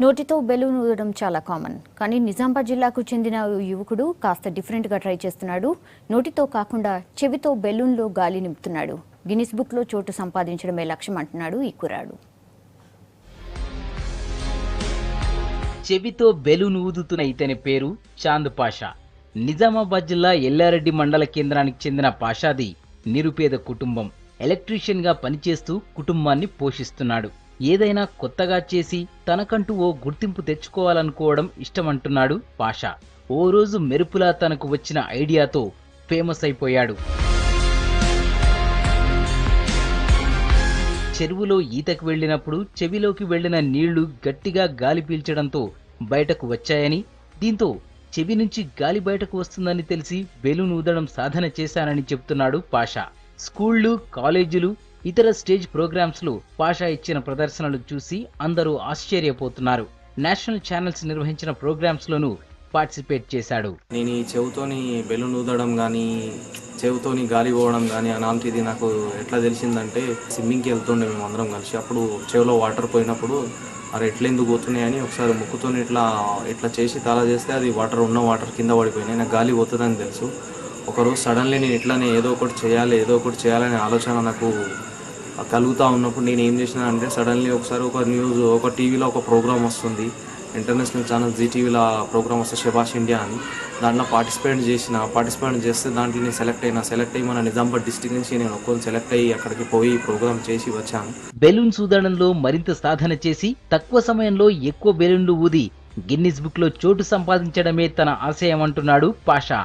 నోటితో బెలూన్ ఊదడం చాలా కామన్. కానీ నిజామాబాద్ జిల్లాకు చెందిన యువకుడు కాస్త డిఫరెంట్గా ట్రై చేస్తున్నాడు. నోటితో కాకుండా చెవితో బెలూన్లో గాలి నింపుతున్నాడు. గిన్నిస్ బుక్లో చోటు సంపాదించడమే లక్ష్యం అంటున్నాడు ఈ కుర్రాడు. చెవితో బెలూన్ ఊదుతున్న ఇతని పేరు చాంద్ పాషా. నిజామాబాద్ జిల్లా ఎల్లారెడ్డి మండల కేంద్రానికి చెందిన పాషాది నిరుపేద కుటుంబం. ఎలక్ట్రీషియన్ గా పనిచేస్తూ కుటుంబాన్ని పోషిస్తున్నాడు. ఏదైనా కొత్తగా చేసి తనకంటూ ఓ గుర్తింపు తెచ్చుకోవాలనుకోవడం ఇష్టమంటున్నాడు పాషా. ఓ రోజు మెరుపులా తనకు వచ్చిన ఐడియాతో ఫేమస్ అయిపోయాడు. చెరువులో ఈతకు వెళ్లినప్పుడు చెవిలోకి వెళ్లిన నీళ్లు గట్టిగా గాలి పీల్చడంతో బయటకు వచ్చాయని, దీంతో చెవి నుంచి గాలి బయటకు వస్తుందని తెలిసి బెలూన్ ఊదడం సాధన చేశానని చెప్తున్నాడు పాషా. స్కూళ్లు, కాలేజీలు, ఇతర స్టేజ్ ప్రోగ్రామ్స్ లో పాషా ఇచ్చిన ప్రదర్శనలు చూసి అందరూ ఆశ్చర్యపోతున్నారు. నేషనల్ ఛానల్స్ నిర్వహించిన ప్రోగ్రామ్స్ లోనూ పార్టిసిపేట్ చేశాడు. నేను ఈ చెవుతోని బెలూన్ ఊదడం కానీ, చెవుతోని గాలి పోవడం కానీ అలాంటిది నాకు ఎట్లా తెలిసిందంటే, స్విమ్మింగ్కి వెళ్తుండే మేము అందరం కలిసి. అప్పుడు చెవిలో వాటర్ పోయినప్పుడు అరే ఎట్లా ఎందుకు పోతున్నాయని ఒకసారి ముక్కుతోని ఇట్లా చేసి తాళా చేస్తే అది ఉన్న వాటర్ కింద పడిపోయినాయి. నాకు గాలి పోతుందని తెలుసు. ఒకరోజు సడన్లీ నేను ఇట్లానే ఏదో ఒకటి చేయాలనే ఆలోచన నాకు కలుగుతూ ఉన్నప్పుడు నేను ఏం చేసినా అంటే, సడన్లీ ఒకసారి ఒక టీవీలో ఒక ప్రోగ్రామ్ వస్తుంది, ఇంటర్నేషనల్ ఛానల్ జీటీవీలో ప్రోగ్రామ్ వస్తే శభాష్ ఇండియా అని. దాంట్లో పార్టిసిపేట్ చేస్తే దాంట్లో నేను సెలెక్ట్ అయ్యి మన నిజామాబాద్ డిస్టిక్ నుంచి నేను ఒక్కొని సెలెక్ట్ అయ్యి అక్కడికి పోయి ప్రోగ్రామ్ చేసి వచ్చాను. బెలూన్స్ ఊదడంలో మరింత సాధన చేసి తక్కువ సమయంలో ఎక్కువ బెలూన్లు ఊది గిన్నిస్ బుక్ లో చోటు సంపాదించడమే తన ఆశయం అంటున్నాడు పాషా.